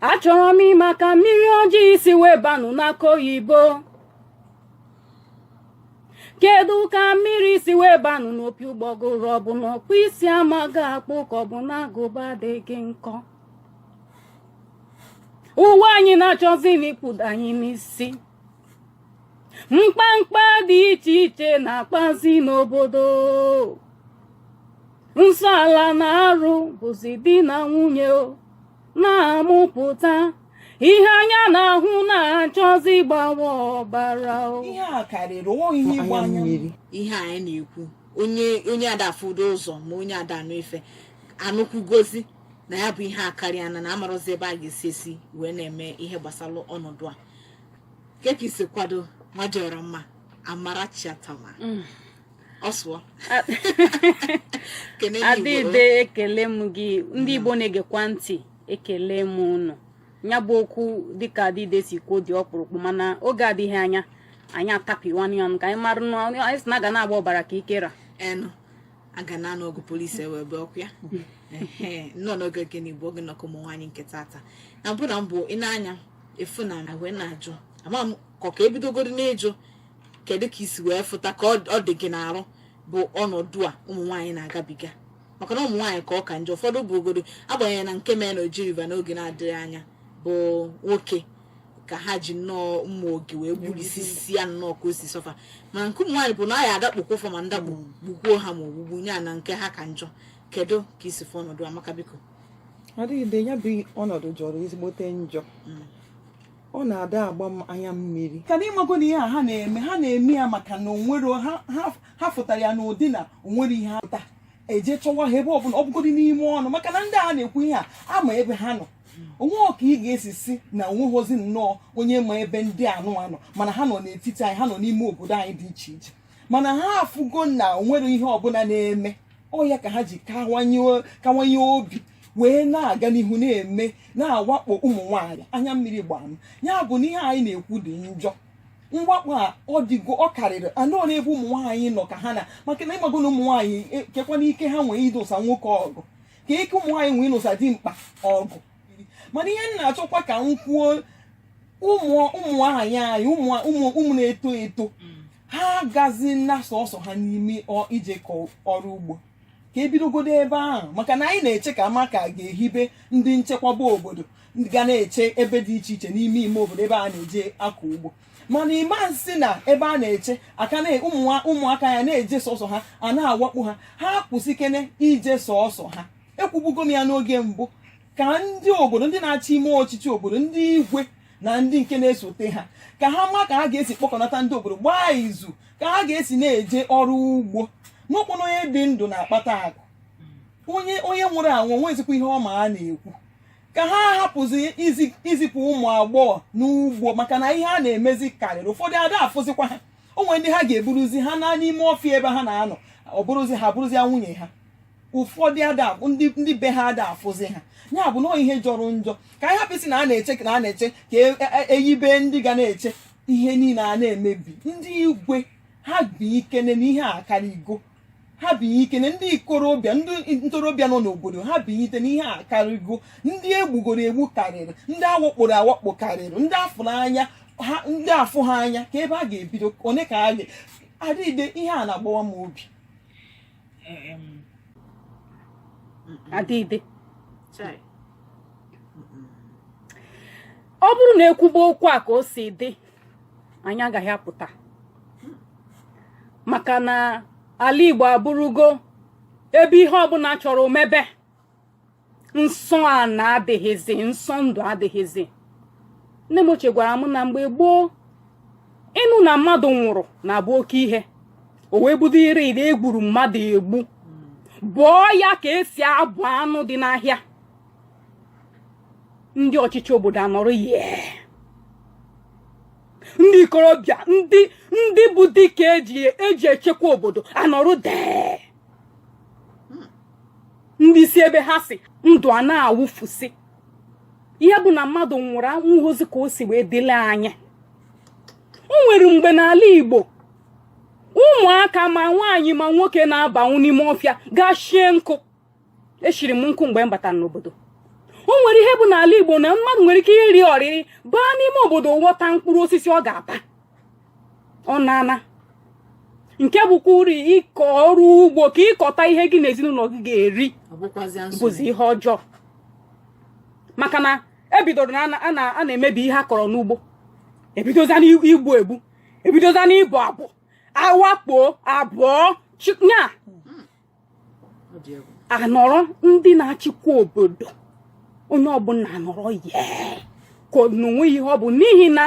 achọrọ m ịma ka mmiri ọjọọ isi wee banụ n'aka oyibo. Kedu ka mmiri isi wee banụ n'opi ụgbọgụrụ, ọ bụ na ọkpụ isi amaghị akpụ ka ọ bụ na agụba adịghị nkọ? Ụwa anyị na-achọzi n'ikpụdo anyị n'isi. Mkpamkpa dị iche iche na-akpazi n'obodo. Nsọ ala na arụ bụzi di na nwunye na-amụpụta ihe anya na-ahụ na-achọzi gbawa ọbara. Ihe a karịrị ihe ịgba anya mmiri. Ihe anyị na-ekwu onye adafudo ụzọ ma onye ada anụ ife anụkwugozi na ya bụ ihe akarịa na amarozi ebe a ga-esi esi wee na-eme ihe gbasara ọnọdụ a. Keki si kwado majọrọ mma Amarachi Attamah. Ọsụọ. Ada Ide ekele m gị, ndị Igbo na-egekwa ntị ekele m unu. Nya bụ okwu dịka Ada Ide si kwuo dị ọkpụrụkpụ, mana oge adịghị anya anyị atapiwanụ ya ka anyị mara na anyị sị na aga na-agba ọbara ka ikera. Enu aga na n'oge polisi ewebe ọkụ ya. Nọ n'oge gịnị bụ oge nnọkọ ụmụ nwaanyị nke tata. Na mbụ na mbụ ị na-anya efu na wee na-ajụ ama m ka ebidogoro n'ịjụ kedu ka isi wee fụta ka ọ dị gị n'arụ bụ ọnọdụ a ụmụ nwaanyị na-agabiga. Maka na ụmụ nwaanyị ka ọ ka njọ, ụfọdụ bụ ogodo agbanyeghị na nke mee na Ojiriba n'oge na-adịghị anya bụ nwoke ka ha ji nnọọ mma oge wee gburisisi ya nnọọ ka o si sọfa. Mana nke ụmụ nwaanyị bụ na ya adakpụkwa ụfọ ma ndakpụ gbukwuo ha ma ogbugbu nya na nke ha ka njọ. Kedu ka isi fụ ọnọdụ Amaka biko? Ada Ide, ya bụ ọnọdụ jọrọ ezigbote njọ. Ọ na-ada agba m anya mmiri. Ka na ịmago na ihe a ha na-eme ya maka na onwere ha fụtara ya n'ụdị na onwere ihe ha pụta eje chọwa ha ebe ọbụla ọ bụgodị n'ime ọnụ, maka na ndị a na-ekwu ihe a ama ebe ha nọ. Onwe ọka ị ga-esi si na onweghịzi nnọọ onye ma ebe ndị anụ anọ, mana ha nọ n'etiti anyị, ha nọ n'ime obodo anyị dị iche iche, mana ha afụgo na onwere ihe ọbụla na-eme. Ọ ya ka ha ji kawanye obi wee na-aga n'ihu na-eme na-awakpo ụmụ nwaanyị. Anya mmiri gbaa m. Ya bụ na ihe anyị na-ekwu dị njọ. Mwakpo a ọ karịrị anọ n'ebe ụmụ nwaanyị nọ ka ha na, maka na ịmago na ụmụ nwaanyị kekwana ike ha nwee idosa nwoke ọgụ, ka ike ụmụ nwaanyị nwee ịnụsa dị mkpa ọgụ. Mana ihe m na-achọkwa ka m kwuo, ụmụ nwaanyị anyị ụmụ na-eto eto ha agazi na sọsọ ha n'ime ije ka ọrụ ugbo, ka ebidogodo ebe ahụ, maka na anyị na-eche ka Amaka ga-ehibe ndị nchekwaba obodo ga na-eche ebe dị iche iche n'ime ime obodo ebe a na-eje akọ ugbo. Mana ịma nsị na ebe a na-eche aka na ụmụaka ya na-eje sọsọ ha a na-awakpo ha, ha kwụsịkene ije sọsọ ha. Ekwubugo m ya n'oge mbụ ka ndị obodo, ndị na-achị ime ọchịchị obodo, ndị igwe na ndị nke na-esote ha, ka ha ma ka ha ga-esi kpọkọnata ndị obodo gbaa izu ka ha ga-esi na-eje ọrụ ugbo. N'okpuru onye dị ndụ na-akpata akụ, onye nwụrụ anwụ nwezikwa ihe ọma a na-ekwu. Ka ha hapụzi izipụ ụmụ agbọghọ n'ugbo, maka na ihe a na-emezi karịrị. Ụfọdụ ada afụzikwa ha, o nwere ndị ha ga-eburuzi ha na n'ime ọfịa ebe ha na-anọ, ọ bụrụzi ha bụrụzi nwunye ha. Ụfọdụ ada ndị be ha ada afụzi ha. Ya bụ na ihe jọrọ njọ. Ka anyị hapụsị na a na-eche ka eyibe ndị ga na-eche ihe niile a na-emebi. Ndị igwe ha bi ikene n'ihe a karịgo, ha binye ike na ndị ikorobịa, ndị ntorobịa nọ n'obodo ha binye ite n'ihe a karịgo. Ndị egbugoro egbu karịrị, ndị awakporo awakpo karịrị, ndị afụ ha anya ka ebe a ga-ebido one ka a ga Ada Ide, ihe a na-agbawa m obi. Ada Ide, ọ bụrụ na ekwuba okwu a ka o si dị, anyị agaghị apụta, maka na ala Igbo abụrụgo ebe ihe ọbụla chọrọ omebe. Nsọ a na-adịghịzi, nsọ ndụ adịghịzi. Nne m ochie gwara m na mgbe gboo ịnụ na mmadụ nwụrụ na-abụ oke ihe, o wee budo ire egburu mmadụ egbu, bụọ ya ka esi abụ anụ dị n'ahịa. Ndị ọchịchị obodo anọrọ ndị ikorobịa, ndị bụ dike eji echekwa obodo anọrọ dee. Ndị si ebe ha si ndụ a na-awụfusi. Ihe bụ na mmadụ nwụrụ anwụghịzi ka o si wee dịle anya. O nwere mgbe n'ala Igbo ụmụaka ma nwaanyị ma nwoke na-abanwu n'ime ọfịa gashie nkụ. Eshiri m nkụ mgbe m batara n'obodo. o nwere ihe bụ n'ala Igbo na mmadụ nwere ike iri ọrịrị baa n'ime obodo ghọta mkpụrụ osisi ọ ga-ata ọ na-ana nke bụkwa uri ịkọ ọrụ ugbo ka ịkọta ihe gị na ezinụlọ gị ga-eri bụzi ihe ọjọọ maka na ebidoro na a na-emebi ihe a kọrọ n'ugbo ebidoza n'igbu egbu ebidoza n'ịbụ abụ awakpo abụọ nya anọrọ ndị na-achịkwa obodo onye ọbụla anọrọ ka n'onwe ihe ọ bụ n'ihi na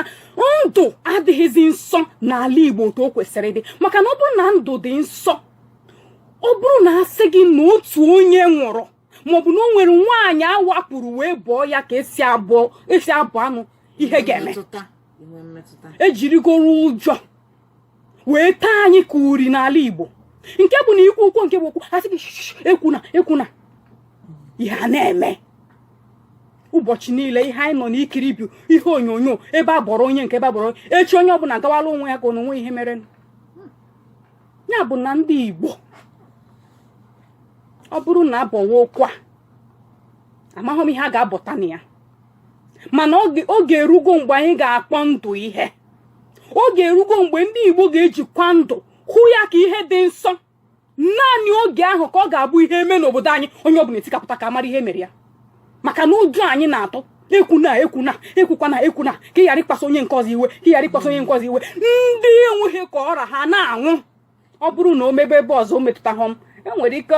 ndụ adịghịzi nsọ n'ala Igbo otu o kwesịrị dị maka na ọ bụrụ na ndụ dị nsọ ọ bụrụ na asị gị na otu onye nwụrụ maọbụ na o nwere nwaanyị awakpuru wee bụọ ya ka esi abụ anụ ihe ga-eme ejirigoro ụjọ wee taa anyị ka uri n'ala Igbo nke bụ na ikwu okwu nke bụ okwu asị gị ekwuna ihe a na-eme ụbọchị niile ihe anyị nọ n'ikiri bụ ihe onyonyo ebe a bọrọ onye nke ebe a bọrọ echi onye ọbụla gawala onwe ya ka ọ na onwe ihe mere ya bụ na ndị Igbo ọ bụrụ na abọwa okwu a amaghị m ihe a ga-abọta na ya mana oge erugo mgbe anyị ga-akpọ ndụ ihe oge erugo mgbe ndị Igbo ga-ejikwa ndụ hụ ya ka ihe dị nsọ naanị oge ahụ ka ọ ga-abụ ihe eme n'obodo anyị onye ọbụla etikapụta ka mara ihe mere ya maka na ụjọ anyị na-atụ ekwukwana ka ị ghara ịkpaso onye nke ọzọ iwe ndị enweghị ka ọra ha na-anwụ ọ bụrụ na o mebe ebe ọzọ o metụtaghọ m enwere ike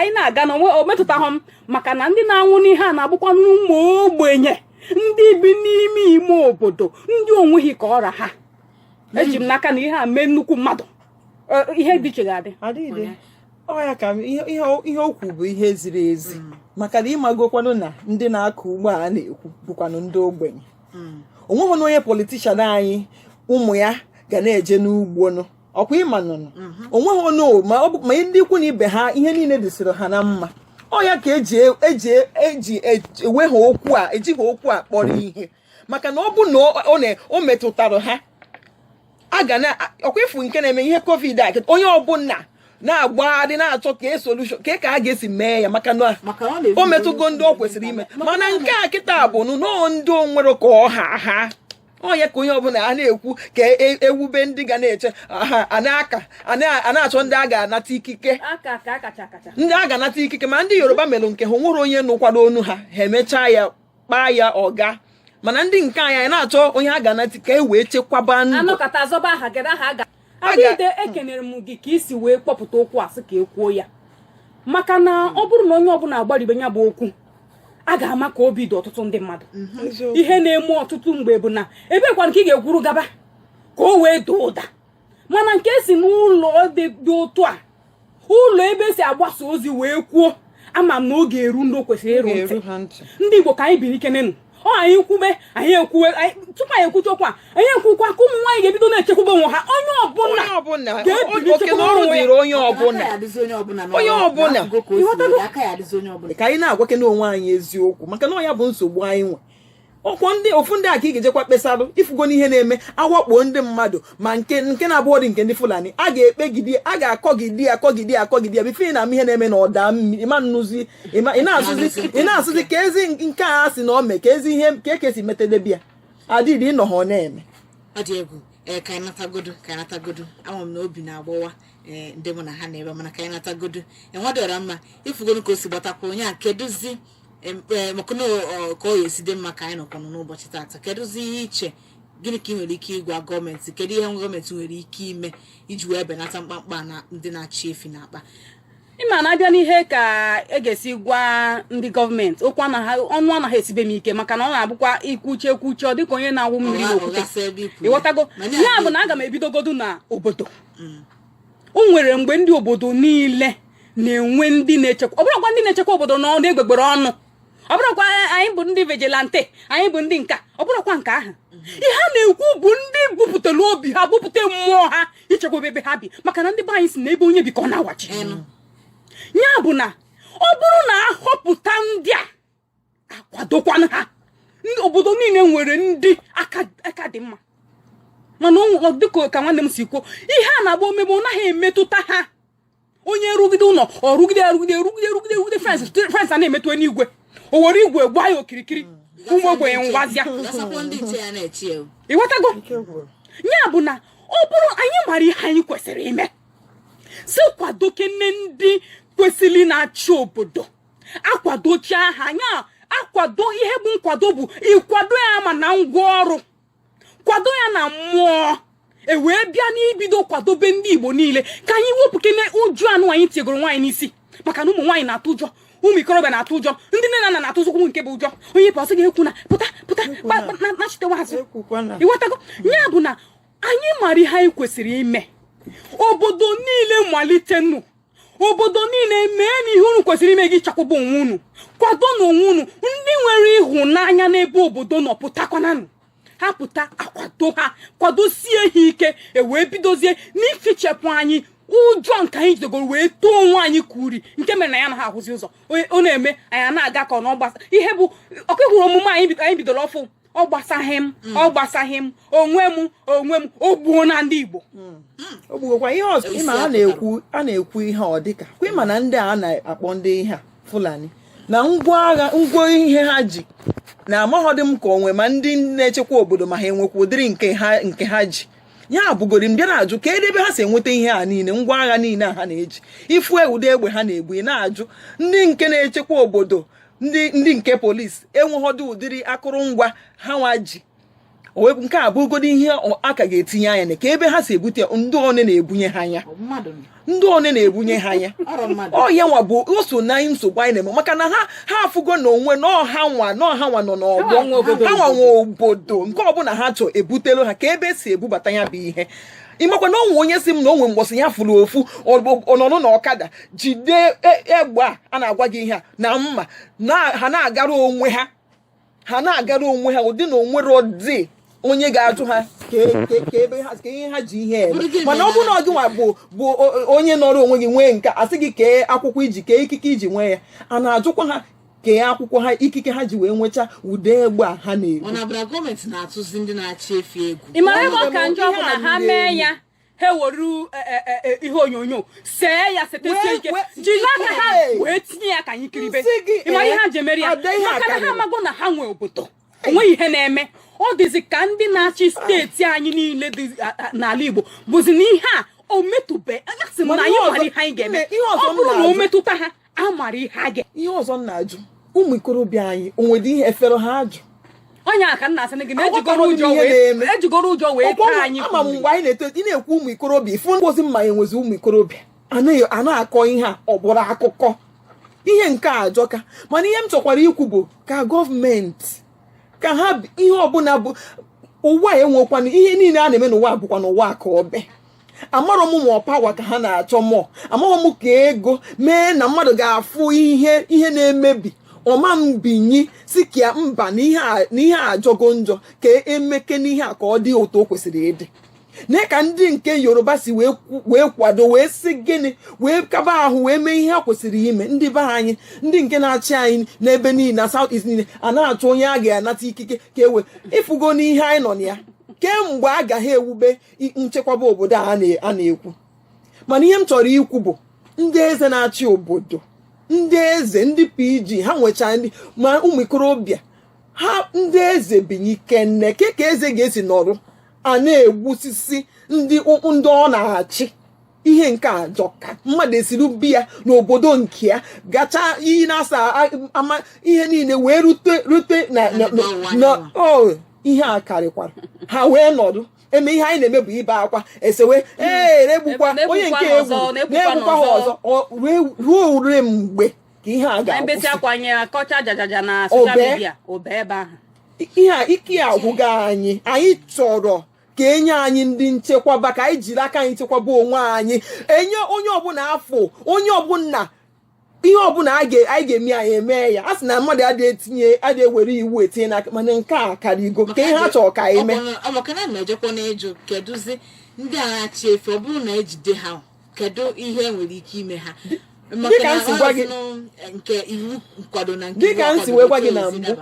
anyị na-aga na o metụtaghọ m maka na ndị na-anwụ n'ihe a na-abụkwa ụmụ ogbenye ndị bi n'ime ime obodo ndị onweghị ka ọra ha eji m n'aka na ihe a mee nnukwu mmadụ ihe dị iche ga-adị ọ ya ka ihe okwu bụ ihe ziri ezi maka na ịmagokwanụ na ndị na-akọ ugbo a na-ekwu bụkwanụ ndị ogbenye onweghị na onye politishan anyị ụmụ ya ga na-eje n'ugbo nụ ọkwa ịma nụnụ onweghị ono ma ndị ikwu na ibe ha ihe niile dịsịrị ha na mma ọ ya ka eji ewe ha okwu a eji ha okwu a kpọrọ ihe maka na ọ bụ na o metụtara ha a ga na ọkwa ifu nke na-eme ihe covid a onye ọbụla na-agbagharị na-achọ ka solution ka a ga-esi mee ya maka na o metụgo ndị o kwesịrị ime mana nke a kịta bụ nọọ ndị onwere ka ọha onye ka onye ọbụla a na-ekwu ka ewube ndị ga na-eche a na-achọ ndị a ga-anata ikike ndị a ga-anata ikike ma ndị Yoruba melụ nke ha nwere onye nụkwado onu ha emechaa ya kpaa ya ọga mana ndị nke anyị na-achọ onye a ga-anata ka e wee chekwaba ndụ Ada Ide ekenere m gị ka isi wee kpọpụta okwu asị ka ekwuo ya maka na ọ bụrụ na onye ọbụla agbaribe ya bụ okwu a ga-ama ka obi dị ọtụtụ ndị mmadụ ihe na-eme ọtụtụ mgbe bụ na ebekwa nke ị ga-ekwuru gaba ka o wee doo ụda mana nke si n'ụlọ dị otu a ụlọ ebe esi agbasa ozi wee kwuo ama m na oge eru ndị o kwesịrị ịrụ ntị ndị Igbo ka anyị biri ike nenu anyị kwube anyị ekwuwe tupu anyị ekwucha okwu a anyị ekwukwa ka ụmụ nwaanyị ga-ebido na-echekwaba onwe ha onye ọbụla ka anyị na-agwake n'onwe anyị eziokwu maka na ọ ya bụ nsogbu anyị nwe ofu ndị a ka ị ga-ejekwa kpesarụ ifugo n'ihe na-eme awakpo ndị mmadụ ma nke na-abụọ dị nke ndị Fulani a ga-ekpegide a ga-akọgide ya bifo na ihe na-eme na ọda mmiri ịma nnụzi ị na-asụzi ka ezi nke a sị na o mee ka ezi ihe ka ekesi metedebe ya adịdị ịnọ ha na-eme ọ dị egwu ka anyị natagodo ama m na obi na-agbawa ndị mụ na ha na-ebe mana ka anyị natagodo enwadọra mma ifugonu ka o si gbatakwa onye a keduzi maka na ka ọ esi dị mma ka anyị nọkwanụ n'ụbọchị taata kedụzi ihe iche gịnị ka ị nwere ike ịgwa gọọmenti kedu ihe gọọmenti nwere ike ime iji wee benata mkpamkpa na ndị na-achị efi na-akpa ịma na-abịa n'ihe ka e ga-esi gwa ndị gọọmenti okwu ọnụ anaghị esibe m ike maka na ọ na-abụkwa ikwuche ọ dịka onye na-awụ mmiri n'okwute ịghọtago ya bụ na aga m ebidogodu na obodo o nwere mgbe ndị obodo niile na-enwe ndị na-echekwa ọ bụrụkwa ndị na-echekwa obodo na egbegbere ọnụ ọ bụrụkwa anyị bụ ndị vigilante anyị bụ ndị nka ọ bụrụkwa nke ahụ ihe a na-ekwu bụ ndị bupụtara obi ha bupụta mmụọ ha ichekwaba ebe ha bi maka na ndị be anyị si na ebe onye bi ka ọ na-awachi ya bụ na ọ bụrụ na ahọpụta ndị a akwadokwana ha obodo niile nwere ndị aka dị mma mana dịka ka nwanne m si kwuo ihe a na-agba omebe ọ naghị emetụta ha onye rugide ụlọ ọ rugide frens a na-emetụ n'igwe o were igwe gba ya okirikiri ụmụ ogbenye ngwazịa ịghọtago ya bụ na ọ bụrụ anyị mara ihe anyị kwesịrị ime si kwado kene ndị kwesịrị na-achị obodo akwadocha ha anya akwado ihe bụ nkwado bụ ịkwado ya ma na ngwa ọrụ kwado ya na mmụọ wee bịa n'ibido kwadobe ndị Igbo niile ka anyị wepụ kene ụjụ anụ anyị tiegoro nwaanyị n'isi maka na ụmụ nwaanyị na-atụ ụjọ ụmụ ikorobịa na-atụ ụjọ ndị nne na nna na-atụ ụzọkwu nke bụ ụjọ onye pụọ sị ga-ekwu na pụta nachitewa azụ ịghọtago ya bụ na anyị mara ihe anyị kwesịrị ime obodo niile malite nụ obodo niile mee na ihe unu kwesịrị ime gị chakwaba onwe unu kwado na onwe unu ndị nwere ịhụnanya n'ebe obodo nọ pụtakwananụ ha pụta akwado ha kwadosie ha ike wee bidozie n'ifichepụ anyị ụjọ nke anyị jidegoro wee too onwe anyị ka uri nke mere na ya na ha ahụzi ụzọ ọ na-eme anyị na-aga ka ọ na ọgbasa ihe bụ ọkụ hụrụ omume anyị bidoro ọfụ ọ gbasaghị m onwe m o gbuo na ndị Igbo o gbugokwa ihe ọzọ ịma a na-ekwu ihe ọ dịka kwa ịma na ndị a na-akpọ ndị ihe a Fulani na ngwa agha ngwa ihe ha ji na amaghọdị m ka onwe ma ndị na-echekwa obodo ma ha enwekwa ụdịrị nke ha ji ya bụgori m bịa na-ajụ ka ebe ha si enweta ihe a niile ngwa agha niile a ha na-eji ifu ụdị egbe ha na-ebu na-ajụ ndị nke na-echekwa obodo ndị nke polisi enweghọdị ụdịrị akụrụngwa ha nwa ji owepụ nke a bụrụgodo ihe aka ga-etinye anya na ka ebe ha si ebute ndị one na-ebunye ha anya ọ ya nwa bụ oso na nsogbu anyị na-eme maka na ha afụgo na onwe n'ọha nwa nọ n'ọgbọ ha nwa obodo nke ọbụla ha chọ ebutelu ha ka ebe si ebubata ya bụ ihe ịmakwa na onwe onye si m na onwe mgbọsị ya fụrụ ofu ọnọdụ na ọkada jide egbe a na-agwa gị ihe a na mma ha na-agara onwe ha ụdị na onwere dị onye ga-ajụ ha ka ihe ha ji ihe eme mana ọ bụrụ na ọ gị nwa bụ onye nọrọ onwe gị nwee nke asị gị kee akwụkwọ iji kee ikike iji nwee ya a na-ajụkwa ha kee akwụkwọ ha ikike ha ji wee nwecha ụdị egbe a ha na-ebu ị mara ebe ọ ka njọ bụ na ha mee ya ha were ihe onyonyo see ya setesie ike jiri aka ha wee tinye ya ka anyị kiribe ị mara ihe ha ji emeri ya maka na ha amago na ha nwee obodo onweghị ihe na-eme ọ dịzị ka ndị na-achị steeti anyị niile dị n'ala Igbo bụzi na ihe a o metụbe asị m na anyị mara ihe anyị ga-eme ọ bụrụ na o metụta ha amara ihe a ga ihe ọzọ m na-ajụ ụmụ ikorobịa anyị onwedị ihe efere ha ajụ onye aka nna asị gị na ejigoro ụjọ wee taa anyị ama m mgbe anyị na-eto ị na-ekwu ụmụ ikorobịa ifu ngozi mma enwezi ụmụ ikorobịa a na-akọ ihe a ọ bụrụ akụkọ ihe nke a ajọka mana ihe m chọkwara ikwu bụ ka gọọmenti ka ha ihe ọbụla bụ ụwa enwekwana ihe niile a na-eme n'ụwa bụkwa n'ụwa ka ọbe amarọ m ma ọpawa ka ha na-achọ mọ amaghọ m ka ego mee na mmadụ ga-afụ ihe na-emebi ọma mbinyi si ka mba na ihe a ajọgo njọ ka emeke n'ihe a ka ọ dị otu o kwesịrị ịdị na ka ndị nke Yoruba si wee kwado wee si gịnị wee kaba ahụ wee mee ihe ha kwesịrị ime ndị be anyị ndị nke na-achị anyị n'ebe niile na South East niile a na-achọ onye a ga-anata ikike ka ewe ịfụgo n'ihe anyị nọ na ya kemgbe a gaghị ewube nchekwaba obodo a na-ekwu mana ihe m chọrọ ikwu bụ ndị eze na-achị obodo ndị eze ndị PG ha nwechaa ndị ma ụmụ ikorobịa ha ndị eze binye ikenne ka eze ga-esi nọrụ a na-egbusisi ndị ọ na-achị ihe nke ajọka mmadụ esiri biya n'obodo nke ya gacha iyi na-asa ama ihe niile wee rute na ihe a karịkwara ha wee nọdụ eme ihe anyị na-eme bụ ibe akwa esewe egbukwa onye nke egwu na-egbukwa ha ọzọ ruo ure mgbe ka ihe a ga-akwụsị ihe a ike agwụga anyị chọrọ ka enye anyị ndị nchekwaba ka anyị jiri aka anyị chekwaba onwe anyị enye onye ọbụla afọ onye ọbụla ihe ọbụla anyị ga-eme anyị eme ya a sị na mmadụ adịghị ewere iwu etinye n'aka mana nke a karịgo ka ihe ha chọrọ ka anyị mee kedụzi ndị agha achị efe ọ bụrụ na ejide ha kedu ihe nwere ike ime ha dịka nsi gwa gị nke iwu nkwado na nke dịka nsi wee gwa gị na mbụ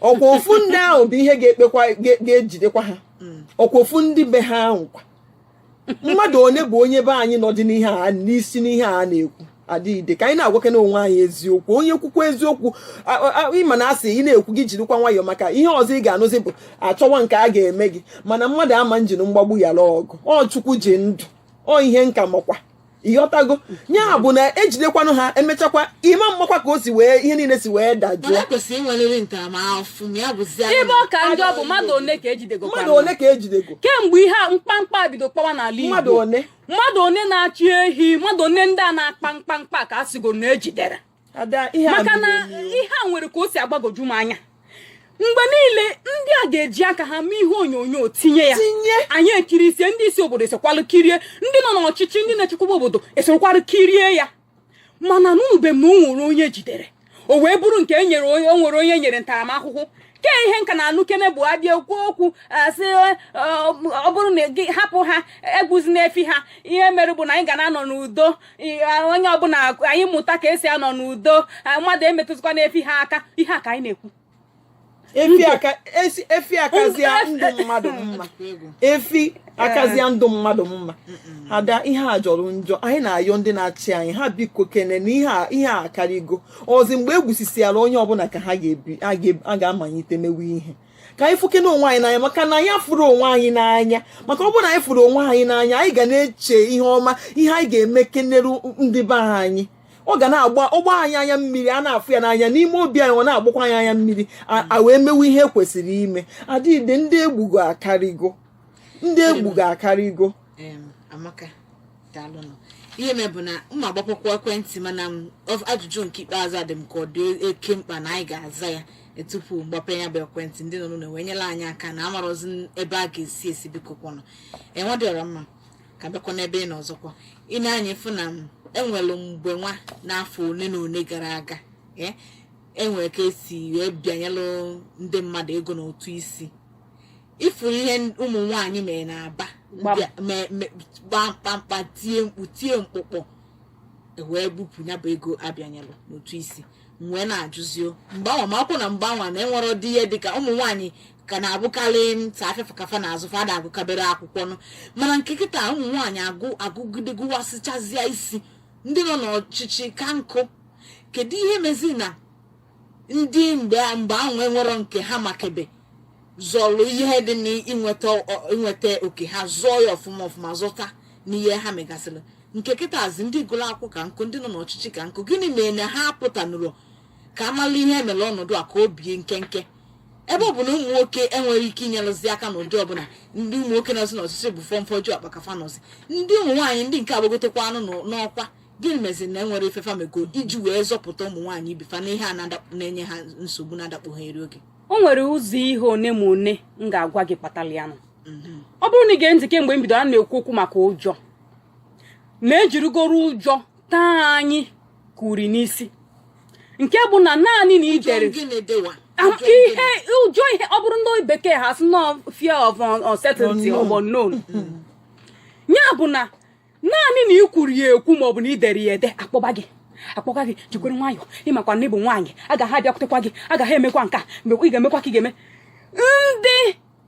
ọkwa ofu ndị ahụ bụ ihe ga-ejidekwa ha ọkwa ofu ndị be ha nkwa mmadụ onye bụ onye be anyị nọ dị n'ihe a n'isi n'ihe a na-ekwu Ada Ide ka anyị na-agwake n'onwe anyị eziokwu onye kwukwa eziokwu ịma na asị ị na-ekwu gị jirikwa nwayọọ maka ihe ọzọ ị ga-anụzi bụ achọwa nke a ga-eme gị mana mmadụ ama njin mgbagbu yara ọgụ ọ Chukwu ji ndụ ọ ihe nka makwa ịghọtago nya bụ na ejidekwanụ ha emechakwa ịma mmakwa ka o si wee ihe niile si wee dajụọ ibe ọka ndị ọ bụ mmadụ one ka ejidego kemgbe ihe mkpamkpa bido kpawa n'ala Igbo mmadụ one na-achị ehi mmadụ one ndị a na-akpa mkpamkpa ka a sigoro na ejidere maka na ihe a nwere ka o si agbagoju m anya mgbe niile ndị a ga-eji aka ha mee ihe onyonyo tinye ya anyị ekirisie ndị isi obodo esekwalu kirie ndị nọ n'ọchịchị ndị na-echekwa obodo esekwalu kirie ya mana n'ube m na o nwere onye jidere o wee bụrụ nke o nwere onye nyere ntaramahụhụ ke ihe nka na anụkene bụ adị okwu okwu asị ọ bụrụ na gị hapụ ha egwuzi n'efi ha ihe mere bụ na anyị ga na-anọ n'udo onye ọbụla anyị mụta ka esi anọ n'udo mmadụ emetụzikwa n'efi ha aka ihe a ka anyị na-ekwu efi akazia ndụ mmadụ mma efi akazia ndụ mmadụ mma Ada ihe a jọrọ njọ anyị na-ayọ ndị na-achị anyị ha biko kene na ihe a akarịgo ọzi mgbe egwusisiara onye ọbụla ka ha ga-amalite mewe ihe ka anyị fụke n'onwe anyị n'anya maka na anyị fụrụ onwe anyị n'anya maka ọ bụrụ na anyị fụrụ onwe anyị n'anya anyị ga na-eche ihe ọma ihe anyị ga-eme keneru ndị be anyị ọ ga na-agba ọgba anyị anya mmiri a na-afụ ya n'anya n'ime obi anyị ọ na-agbakwa anyị anya mmiri a wee mewe ihe kwesịrị ime Ada Ide ndị egbugo akarịgo Amaka daalụnụ ihe mebụ na mma agbapụkwa ekwentị mana ajụjụ nke ikpeazụ adị m ka ọ dị eke mkpa na anyị ga-aza ya tupu mgbape ya bụ ekwentị ndị nọ n'ụlọ wee nyela anyị aka na amarozi ebe a ga-esi biko kwọnụ enwedịọrọ mma ka bịakwa n'ebe ị nọ ọzọkwa ị na-anya fụ na enwere mgbe nwa n'afọ ole na ole gara aga enwere ka esi wee bịanyelụ ndị mmadụ ego n'otu isi ifuru ihe ụmụ nwaanyị mere na-aba gbaa mkpamkpa tie mkpu tie mkpụkpọ wee bupụ ya bụ ego abịanyelụ n'otu isi wee na-ajụzio mgbanwa ma akwụ na mgbanwa na enwere dị ihe dịka ụmụ nwaanyị ka na-abụkarị nta afefa kafa n'azụ fada agụkabere akwụkwọ nụ mana nke kịta ụmụ nwaanyị agụgidegụwasịchazịa isi ndị nọ n'ọchịchị ka nkụ kedu ihe mezi na ndị mgbe ahụ enwero nke ha makebe zọlụ ihe dị n'inweta oke ha zụọ ya ọfụma zụta n'ihe ha megasịrị nke kịtazi ndị gụrụ akwụkwọ ka nkụ ndị nọ n'ọchịchị ka nkụ gịnị mere na ha apụtanụrụ ka amala ihe emere ọnọdụ a ka o bie nkenke ebe ọ bụ na ụmụ nwoke enwere ike inyelụzi aka n'ụdị ọbụla ndị ụmụ nwoke nọzi n'ọchịchị bụ fọmfọju akpa kafa nọzi ndị ụmụ nwaanyị ndị nke agbagotekwa anụ n'ọkwa gịnị meziri na enwere ifefa mego iji wee zọpụta ụmụ nwaanyị ibefa na ihe a na-enye ha nsogbu na-adakpụgheri oge o nwere ụzọ ihe one ma one m ga-agwa gị kpatara ya nụ ọ bụrụ na ị ga-ntị kemgbe m bido a na-ekwu okwu maka ụjọ na-ejirigoro ụjọ taa anyị kuri n'isi nke bụ na naanị na ijere ihe ụjọ ihe ọ bụrụ ndị bekee ha sị no fear of uncertainty or unknown ya bụ na naanị na ị kwuru ya ekwu maọbụ na ị dere ya ede akpọba gị jikwere nwayọ ịmakwa na ịbụ nwaanyị agaghị abịakwutekwa gị agaghị emekwa nka mgbe ị ga-emekwa ka ị ga-eme ndị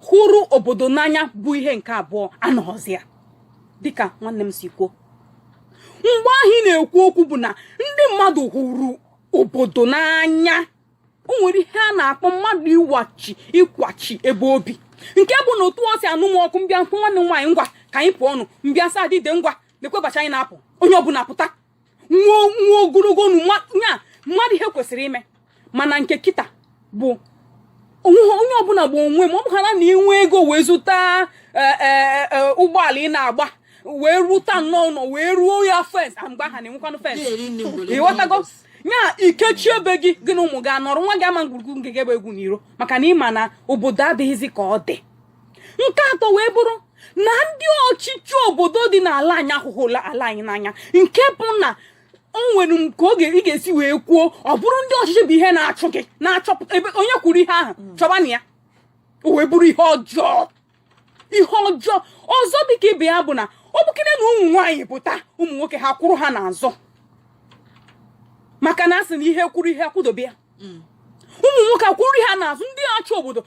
hụrụ obodo n'anya bụ ihe nke abụọ anọghọzi ya dịka nwanne m si kwuo mgbe ahụ ị na-ekwu okwu bụ na ndị mmadụ hụrụ obodo n'anya o nwere ihe a na-akpọ mmadụ ịkwachi ebe obi nke bụ na otu ọ si anụ m ọkụ mbịa mkpụ nwanne m nwaanyị ngwa ka anyị pụọ ọnụ mbịa sa Ada Ide ngwa na-ekwebacha anyị na-apụ onye ọbụla pụta nwa ogologo nya mmadụ ihe kwesịrị ime mana nke kịta bụ onye ọbụla bụ onwe ma ọ bụghara na inwe ego wee zụta ụgbọala ị na-agba wee ruta nnọọ wee ruo ya fens mgbe aha na-enwekwanụ fens ịghọtago nya ikechi ebe gị na ụmụ gị anọrọ nwa gị ama ngwurugwu nke gị bụ egwu n'iro maka na ịma na obodo adịghịzi ka ọ dị nke atọ wee bụrụ na ndị ọchịchị obodo dị n'ala anyị ahụhụla ala anyị n'anya nke bụ na o nwere nke oge ị ga-esi wee kwuo ọ bụrụ ndị ọchịchị bụ ihe na-achụ gị na-achọpụta ebe onye kwuru ihe ahụ chọba na ya o wee bụrụ ihe ọjọọ ọzọ dịka ibe ya bụ na ọ bụkene na ụmụ nwaanyị pụta ụmụ nwoke ha kwụrụ ha n'azụ maka na asị na ihe kwuru ihe akwụdobe ya ụmụ nwoke akwụrụ ha n'azụ ndị na-achị obodo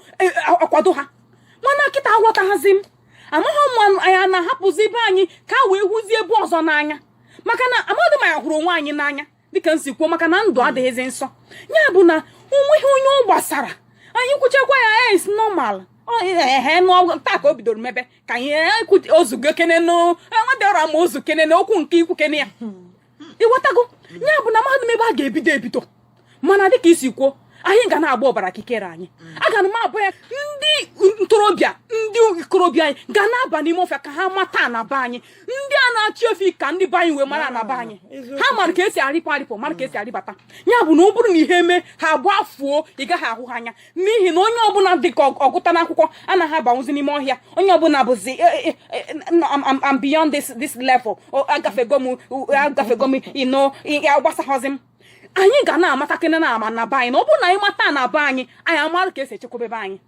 akwado ha mana kịta aghọtaghazi m amaghị mma anya na-ahapụzi ibe anyị ka wee hụzie ebe ọzọ n'anya maka na amadụ ma ya hụrụ onwe anyị n'anya dịka nsi kwuo maka na ndụ adịghịzi nsọ ya bụ na onweghị onye ọ gbasara anyị kwuchekwa ya is normal taa ka o bidoro mebe ka anyị ozugo kene nwadịọra ma ozu kene na okwu nke ikwu kene ya ịghọtago ya bụ na mahadum ebe a ga-ebido mana dịka isi kwuo anyị ga na-agba ọbara kikere anyị aga na m abụ ya ndị ntorobịa ndị ikorobịa anyị ga na-aba n'ime ọfịa ka ha mata na be anyị ndị a na-achị ofe ka ndị be anyị wee mara na be anyị ha mara ka esi arịpụ mara ka esi arịbata ya bụ na ọ bụrụ na ihe eme ha gbafuo ị gaghị ahụ ha anya n'ihi na onye ọbụla dị ka ọgụta n'akwụkwọ anaghị abanwụzi n'ime ọhịa onye ọbụla bụzi I'm beyond this level agafego m agbasaghọzi m anyị ga na-amata kene na ama na be anyị na ọ bụrụ na anyị mata na be anyị amara ka esi echekwebe be anyị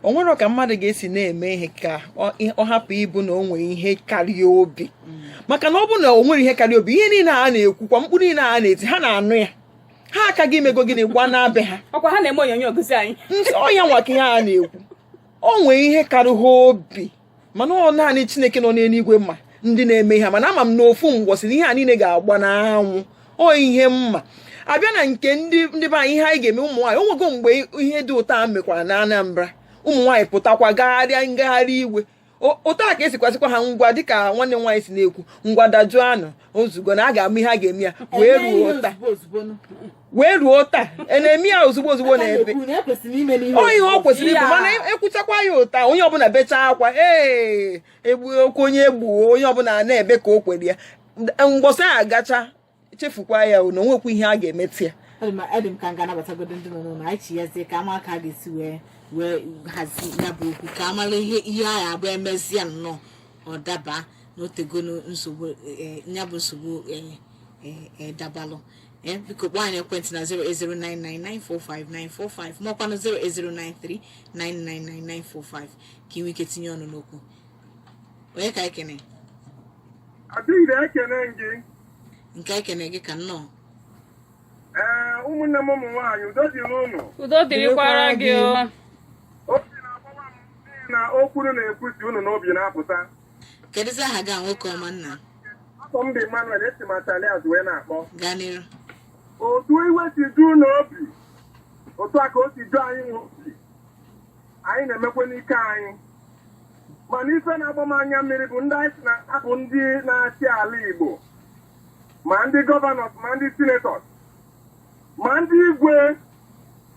o nwere ka mmadụ ga-esi na-eme ihe ka ọ hapụ ịbụ na o nwere ihe karịa obi maka na ọ bụ na o nwere ihe karịa obi ihe niile a na-ekwukwa mkpụrụ niile a na-eti ha na-anụ ya ha aka gị imego gịnị gwa na-abịa ha ọkwa ha na-eme onyonyo gosi anyị ọnya nwa ka ihe a na-ekwu o nwere ihe karịa obi mana ọ naanị Chineke nọ n'eluigwe mma ndị na-eme ihe mana ama m na ofu mgbọsị na ihe a niile ga-agba n'anwụ o ihe mma abịa na nke ndị be anyị ihe anyị ga-eme ụmụ nwaanyị o nwego mgbe ihe dị ụtọ a mekwara na Anambra ụmụ nwaanyị pụtakwa gagharịa ngagharị iwe ụtọ a ka esikwasịkwa ha ngwa dịka nwanne nwaanyị si na-ekwu ngwa dajuo anụ ozugbo na a ga-ama ihe a ga-eme ya wee ruo taa na-eme ya ozugbo na ebe ihe ọ kwesịrị ịbụ mana ekwuchakwa ya ụta onye ọbụla bechaa akwa egbu okwu onye egbuo onye ọbụla na-ebe ka o kwere ya mgbọsị a gacha chefukwa ya na onwekwa ihe a ga-emeti ya adịm ka nga nabatagodo ndị nọ n'ụlọ anyị chi yazie ka Amaka ga-esi wee hazi ya bụ okwu ka amara ihe anyị abụ emezie nnọọ ọ daba na otegonu nsogbu ya bụ nsogbu dabalụ biko kpọọ anyị ekwentị na 08099945945 maọkwa na 08093999945 ka inwe ike tinye ọnụ n'okwu onye ka ekene Ada Ide ekene gị nke ekene gị ka nnọọ ụmụnne m ụmụ nwaanyị udo dịrị unu udo dịrịkwara gị obi na-agbawa m n'ihi na okwuru na-ekwusi unu n'obi na-apụta kedụzi aha gị nwoke ọma nna afọ m dị Emmanuel esi Matalias wee na-akpọ gaa n'iru otu iwe si ju n'obi otu a ka o si ju anyị n'obi anyị na-emekwa n'ike anyị mana ife na-agba m anya mmiri bụ ndị anyị na-abụ ndị na-achị ala Igbo ma ndị gọvanọs ma ndị sinetọs ma ndị igwe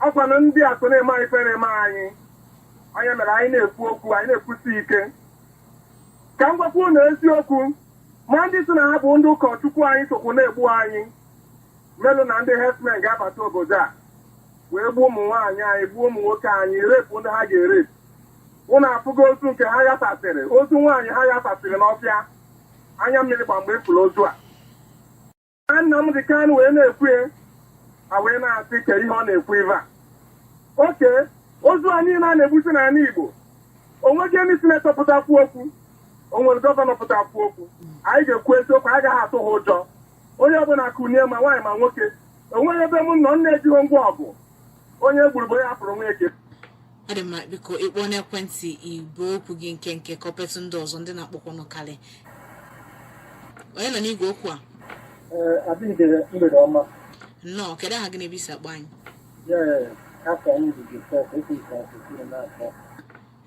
ọkwanụ ndị atọ na-eme anyị ife na-eme anyị onye mere anyị na-ekwu okwu anyị na-ekwusi ike ka m gwakwu na eziokwu ma ndị so na ha bụ ndị ụkọchukwu anyị sokwu na-egbu anyị melụ na ndị herdsmen ga-abata obodo a wee gbuo ụmụ nwaanyị anyị gbuo ụmụ nwoke anyị repụ ndị ha ga-erepụ ụnụ afụgo ozu nke ha yatasịrị ozu nwaanyị ha yatasịrị n'ọfịa anya mmiri gba mgbe efuru ozu a nna m dị ka wee na-ekwu a wee na-asị ke ihe ọ na-ekwu ive a oke ozu a niile a na-egbusi n'ala Igbo onweghị ndị sinetọ pụtakwu okwu o nwere gọvanọ pụtakwu okwu anyị ga-ekwu eziokwu anyị agaghị atụ ha ụjọ onye ọbụla kunie ma nwaanyị ma nwoke onweghị ebe m nọ nna ejighị ngwa ọgụ onye gburu bụ onye hapụrụ Nweke ọ dị mma biko ịkpọ n'ekwentị igbo okwu gị nke kọpetụ ndị ọzọ ndị na-akpọkwanụ karị onye nọ n'igwe okwu a Ada Ide mgbede ọma nnọọ kedu aha gị na-ebisi akpọ anyị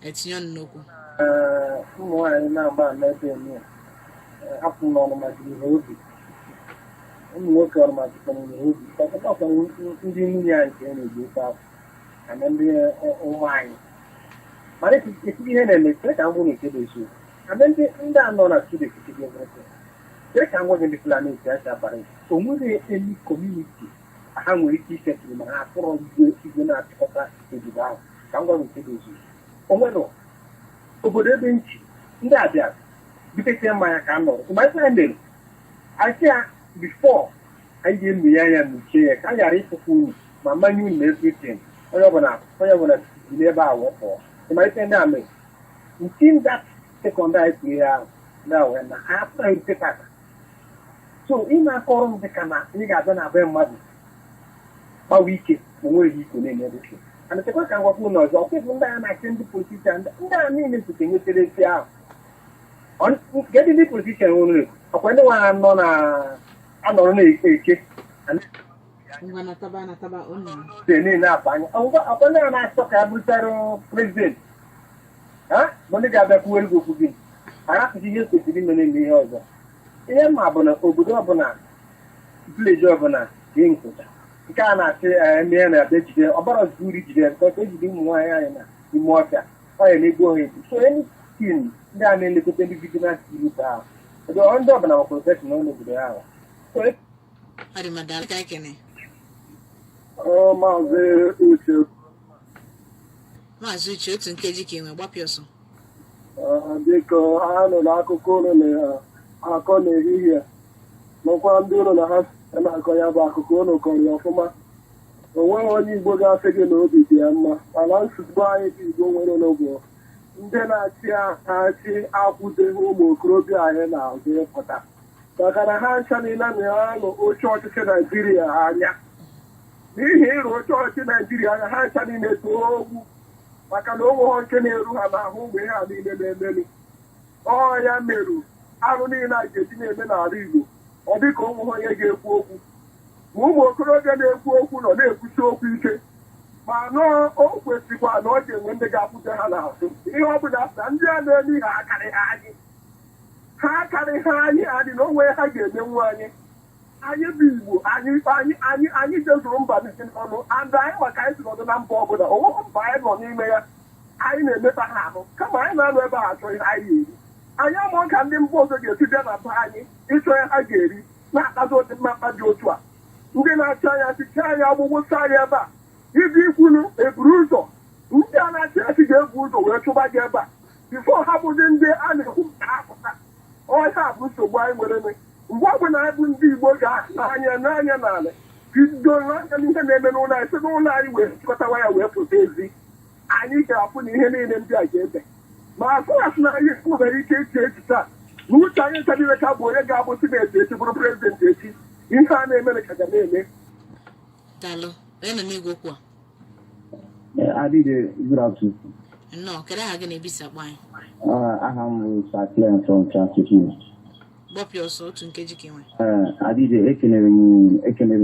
etinye ọnụ n'okwu ụmụ nwaanyị na-agba n'ebe eme hapụ n'ọnụ maka ihe obi ụmụ nwoke ọrụ maka ihe obi ọkpọkọ ndị nwunye anyị nke na-eji ofe afọ na ndị ụmụ anyị mana esi ihe na-eme kere ka ngwụ na-ekebe esi ana ndị anọ na studio kechebe nwoke kere ka ngwa gị ndị Fulani esi abara o nwere eni kọmuniti ha nwere ike iketụrụ ma ha atụrọ igwe na-achịkọta odibo ahụ ka ngwa gị ekebe esi o nwere obodo ebe nchi ndị abịa bitetie mmanya ka a nọrọ mgbe anyị mere anyị ya bifọ anyị ga-emu ya mechie ya ka a ghara ịfụkwa unu ma mmanya unu na everything onye ọbụla si n'ebe a wepụọ ịmalite ndị amị ntin dat sekọnd anyị kwuru ya ahụ na-awe na ha apụghị erute tata so ị na-akọrọ m dịka na ị ga-abịa na be mmadụ gbawa ike ma nweghị iko na-emeruche ana chekwa ka ngwakwu ụlọ ọzọ ọkwụkwụ ndị a na-achị ndị politishan ndị a niile sote nwetara esi ahụ Get in the position only. When the one on eke. They need that. Upon the night stock, I will president. Huh? Money got that will go to I have to use it to be many years. Yeah, my bonnet, Obudobona, village governor, King. You cannot say, me and a bitch there, about a good there, because they didn't want in water. I may go in. So anything, they are mainly to be beginner to you now. The on job and our professional over the hour. So it. I did my dad, I can. Oh, my God. Maazị Uche otu nkeji ka enwe gbapịa ọsọ. Dịka ha nọ n'akụkụ ụlọ na-akọ n'ehihie makwa ndị ụlọ na ha na-akọ ya bụ akụkụ ụlọ kọrọ ya ọfụma. O nweghị onye Igbo ga-asị gị na obi dị ya mma mana nsogbu anyị dị Igbo nwere n'obodo ndị na-achị akwụdeghị ụmụ okorobịa anyị na-azụ ịpụta maka na ha ncha niile na-anọ oche ọchịchị Naijiria anya n'ihi ịrụ oche ọchịchị Naijiria anya ha ncha niile too ogwu maka na ụmụ nke na-eru ha n'ahụ mgbe ihe a niile na-emeli ọ ya merụ arụ niile a ga-eji na-eme n'ala Igbo ọ dị ka ụmụ onye ga-ekwu okwu ma ụmụ okorobịa na-ekwu okwu nọ na-ekwuchi okwu ike ma nọọ o kwesịkwa na ọ ga-enwe ndị ga-akwụte ha n'azụ ihe ọ bụla na ndị a na-eme ihe akarịghị anyị adị na onwe ha ga-emenwu anyị bụ Igbo anyị jezuru mba niile n'ọnụ and anyị maka anyị si nọdụ na mba ọbụla onwekwa mba anyị nọ n'ime ya anyị na-emeta ha ahụ kama anyị na-anọ ebe a achọ ihe anyị eri anyị amụọ ka ndị mba ọzọ ga-esi bịa na be anyị ịchọ ya ha ga-eri na-akpazi ụdị mmakpa dị otu a ndị na-achị anya achịcha anyị ọgbụgbụ sa anyị ebe a ibi ikwunu eburu ụzọ ndị a na-achị achị ga-ebu ụzọ wee chụba gị ebe a bifo ha bụzi ndị a na-ekwu maka apụta ọha bụ nsogbu anyị nwere mgbe ọ bụla anyị bụ ndị Igbo ga-anya n'ala bido n'anya n'ihe na-eme n'ụlọ anyị si n'ụlọ anyị wee chịkọtawa ya wee pụta ezi anyị ga-afụ na ihe niile ndị a ga-ebe ma asị na anyị nwere ike iche echiche a na uche anyị nchadire ka bụ onye ga-abụ sineti echi bụrụ prezidenti echi ihe a na-eme ka ga na-eme. Daalụ, onye nọ n'igwe okwu a? Ada Ide, good afternoon. Nnọọ, kedu aha gị na-ebisi akpa anyị? Aha m bụ Saklen from Transition. Gbapịa ọsọ otu nkeji ka enwe. Ada Ide, ekenere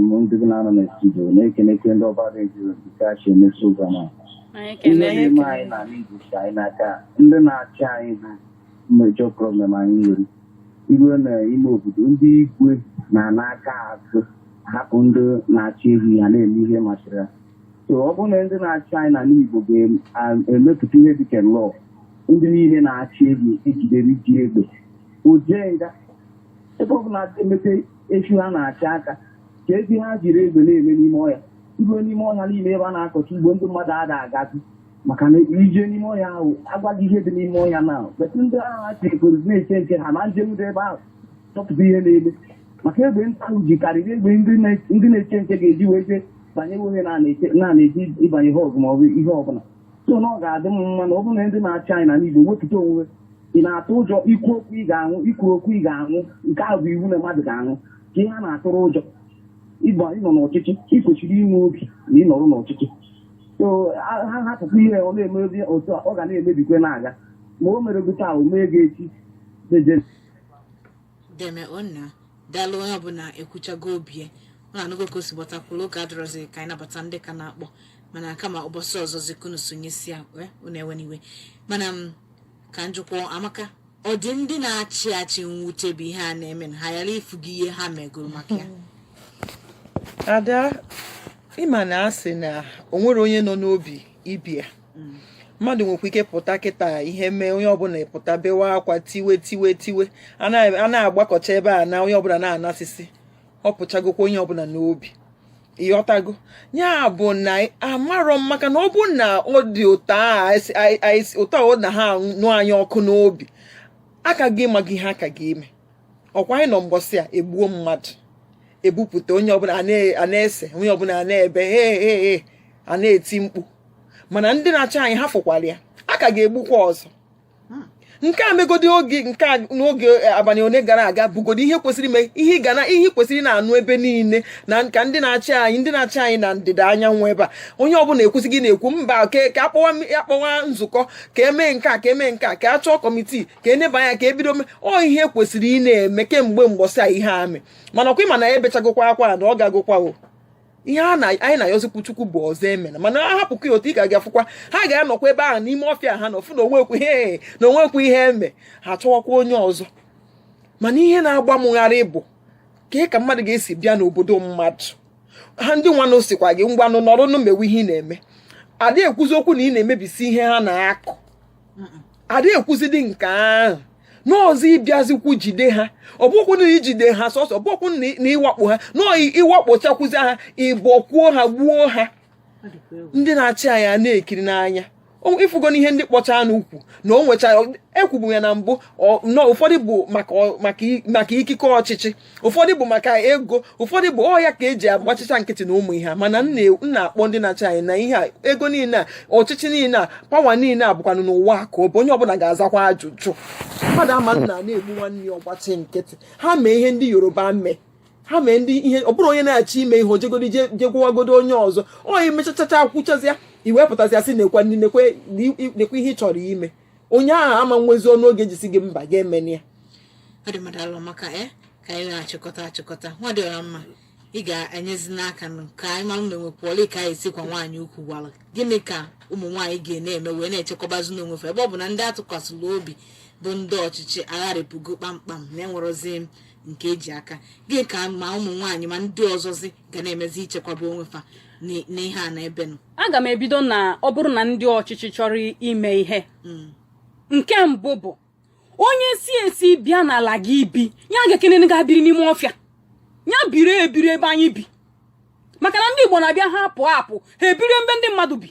m ndị na-anọ na studio na-ekenekwe ndị ọba redio dịka chi eme program a. Ihe na-eme anyị n'ala Igbo si anyị n'aka ndị na-achị anyị bụ mmejọ problem anyị nwere iruo n'ime obodo ndị igwe na n'aka azụ hapụ ndị na-achị ehi ha na-eme ihe masịrị ha. So ọ bụrụ na ndị na-achị anyị n'ala Igbo ga-emepụta ihe dịka lọọ ndị niile na-achị ehi ejidere iji egbe o jee nga ebe ọ bụla emepe efi ha na-achị aka ka ezi ha jiri egbe na-eme n'ime ọhịa iruo n'ime ọhịa niile ebe a na-akọcha ugbo ndị mmadụ ada agazi maka na ije n'ime ọhịa ahụ agwaghị ihe dị n'ime ọhịa na betụ ndị agha ha chekoro na-eche nke ha na njem dị ebe ahụ chọpụta ihe na-eme maka egbe nta ahụ jikarịrị egbe ndị na-eche nke ga-eji wee je banye ohe na-eji ịbanye ha ọgụ ma ọ bụ ihe ọbụla so na ọ ga-adị m mma na ọ bụrụ na ndị na-achị anyị na Igbo wepụta onwe ị na-atụ ụjọ ikwu okwu ị ga-anwụ ikwu okwu ị ga-anwụ nke ahụ bụ iwu na mmadụ ga-anwụ ka ihe a na-atụrụ ụjọ ịnọ n'ọchịchị ị kwesịrị inwe obi na ịnọrụ n'ọchịchị so ha hapụkwa ihe ọ na-emebi otu ọ ga na-emebikwe na-aga ma o mere gụta o mee ga-echi deme onna daalụ onye ọbụla ekwuchago obi ọ na-anụgo ka o si gbatakwụlụ oge adọrọzi ka anyị nabata ndị ka na-akpọ mana kama ụbọchị ọzọ zikunu sonyesi a unu ewe n'iwe mana ka njụkwọ Amaka ọ dị ndị na-achị achị nwute bụ ihe a na-eme na ha yara ifu gị ihe ha megoro maka ya? Ada ịma na asị na o nwere onye nọ n'obi ibi ya mmadụ nwekwa ike pụta kịta ihe mee onye ọbụla pụta bewa akwa tiwe a na-agbakọcha ebe a na onye ọbụla na-anasịsị ọ pụchagokwa onye ọbụla n'obi ịghọtago ya bụ na amarọ m maka na ọ bụ na ọ dị ụtọ ọ na ha nụ anyị ọkụ n'obi aka gị ma gị ha aka gị eme ọkwa anyị nọ mgbọsị a egbuo mmadụ ebupụta onye ọbụla a na-ese onye ọbụla a na-ebe he a na-eti mkpu mana ndị na-achị anyị ha fụkwara ya aka ga-egbukwa ọzọ nke a megodi oge nke n'oge abalị one gara aga bụgodi ihe kwesịrị ime ihe kwesịrị na-anụ ebe niile na nka ndị na-achị anyị na ndịda anyanwụ ebe a onye ọbụla ekwesịghị na-ekwu mba ka akpọwa nzukọ ka emee nke a ka a chọọ kọmitii ka eneba anya ka ebido ihe kwesịrị ị na-eme kemgbe mgbọsị a ihe amị mana ọkwa ịma na ebechagokwa akwa na ọ ga-agụkwa o ihe anyị na-ayọzikwu Chukwu bụ ọzọ emena mana a hapụkwa otu ị ga-aga fụkwa ha ga-anọkwa ebe ahụ n'ime ọfịa ha nọfụ na onwekwu ihe eme ha chọwakwa onye ọzọ mana ihe na-agba mụgharị bụ ka mmadụ ga-esi bịa n'obodo mmadụ ha ndị nwanụ sikwa gị ngwanụ nọrụnụ mewe ihe ị na-eme adị ekwuzi okwu na ị na-emebisi ihe ha na-akụ adị ekwuzi dị nke ahụ n'ọzọ ịbịazikwu jide ha ọ bụkwu na ijide ha sọsọ ọ bụkwu na ịwakpo ha ịwakpochakwuzi ha ịbọkwuo ha gbuo ha ndị na-achị anya na-ekiri n'anya ịfụgo n'ihe ndị kpọcha n'ukwu na o nwechara ekwubu ya na mbụ ụfọdụ bụ maka ikike ọchịchị ụfọdụ bụ maka ego ụfọdụ bụ ọya ka eji agbachicha nkịtị na ụmụ ihe mana nna akpọ ndị na-achị anyị na ihe a ego niile a ọchịchị niile a pawa niile a bụkwanụ n'ụwa ka ọ bụ onye ọbụla ga-azakwa ajụjụ mmadụ ama nna na-egbu nwanne ya ọgbachi nkịtị ha mee ihe ndị Yoruba mee ha mee ndị ihe ọ bụrụ onye na-achị ime ihe ojegodi jegwagodo onye ọzọ onye mechachacha akwụchazi ya iwepụtazi asị nekwe ihe ị chọrọ ime onye ahụ ama nwezi ọnụ oge jisi gị mba ga-emeni ya ọ dị mmadụ alụ maka ka anyị na-achịkọta nwa dị ọra mma ị ga-enyezi n'aka ka anyị malụ na enwepụọla ka anyị sikwa nwaanyị ukwu gwara gịnị ka ụmụ nwaanyị ga-na-eme wee na-echekwabazi n'onwefe ebe ọ bụ na ndị atụkwasịrị obi bụ ndị ọchịchị agharịpụgo kpamkpam na enwerozi nke eji aka gị ka ma ụmụ nwaanyị ma ndị ọzọzi ga na-emezi ichekwaba onwefa n'ihe a na ebe nọ aga m ebido na ọ bụrụ na ndị ọchịchị chọrọ ime ihe nke mbụ bụ onye esi bịa n'ala gị ibi ya ga-ekene ga-abiri n'ime ọfịa ya biri ebiri ebe anyị bi maka na ndị Igbo na-abịa ha apụ ha ebiri ebe ndị mmadụ bi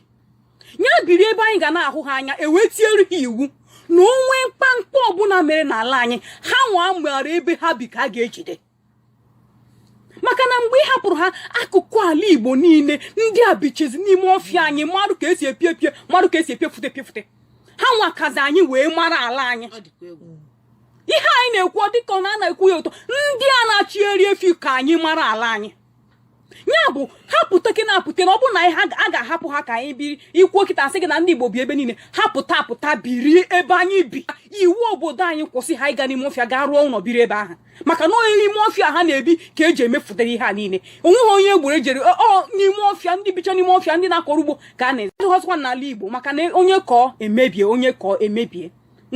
ya biri ebe anyị ga na-ahụ ha anya ewetiere ha iwu na onwe mkpamkpa ọbụla mere n'ala anyị ha nwa mara ebe ha bi ka a ga-ejide maka na mgbe ị hapụrụ ha akụkụ ala Igbo niile ndị a bichezi n'ime ọfịa anyị marụ ka esi epie marụ ka esi epiefute ha nwakazi anyị wee mara ala anyị ihe anyị na-ekwu dịka ọ na-ekwu ya ụtọ ndị a na-achị eri efi ka anyị mara ala anyị ya bụ hapụta na apụta na ọ bụrụ na a ga-ahapụ ha ka anyị biri ikwuo kịta asị gị na ndị Igbo bi ebe niile apụta biri ebe anyị bi iwu obodo anyị kwụsị ha ịga n'ime ọfịa gaa rụọ ụlọ biri ebe ahụ maka na onye n'ime ọfịa ha na-ebi ka eji emefụtara ihe a niile onweghị onye egburu ejere n'ime ọfịa ndị bicha n'ime ọfịa ndị na-akọrọ ugbo ka a na-ezihọzikwa n'ala Igbo maka na onye kọọ emebie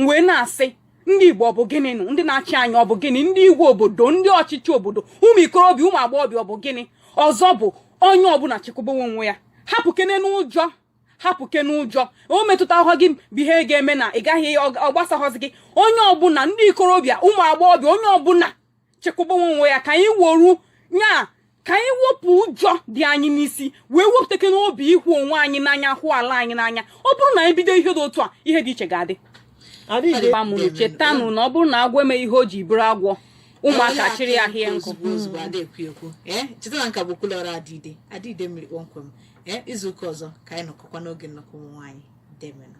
wee na-asị ndị Igbo ọ bụ gịnị nụ ndị na-achị anyị ọ bụ gịnị ndị igwe obodo ndị ọchịchị obodo ụmụ ikorobịa ụmụ agbọghọbịa ọ bụ gịnị ọzọ bụ onye ọbụla chekwubewe onwe ya hapụke n'ụjọ o metụta gị bụ ihe ga-eme na ị gaghị ọgbasaghọzi gị onye ọbụla ndị ikorobịa ụmụ agbọghọbịa onye ọbụla chekwubewe onwe ya ka anyị woru nya ka anyị wepụ ụjọ dị anyị n'isi wee wepụtake n'obi ịhụ onwe anyị n'anya hụ ala anyị n'anya ọ bụrụ na anyị bido ihe dị otu a ihe dị iche ga-adị mụrụ chetanụ na ọ bụrụ na agwọ eme ihe o ji bụrụ agwọ ụmụaka chịrị ya hie nkụ cheta na nka bụ kwulọrọ Ada Ide mmiri kpọmkwem izu ụka ọzọ ka anyị nọkọkwa n'oge nnọkọ ụmụ nwaanyị demenụ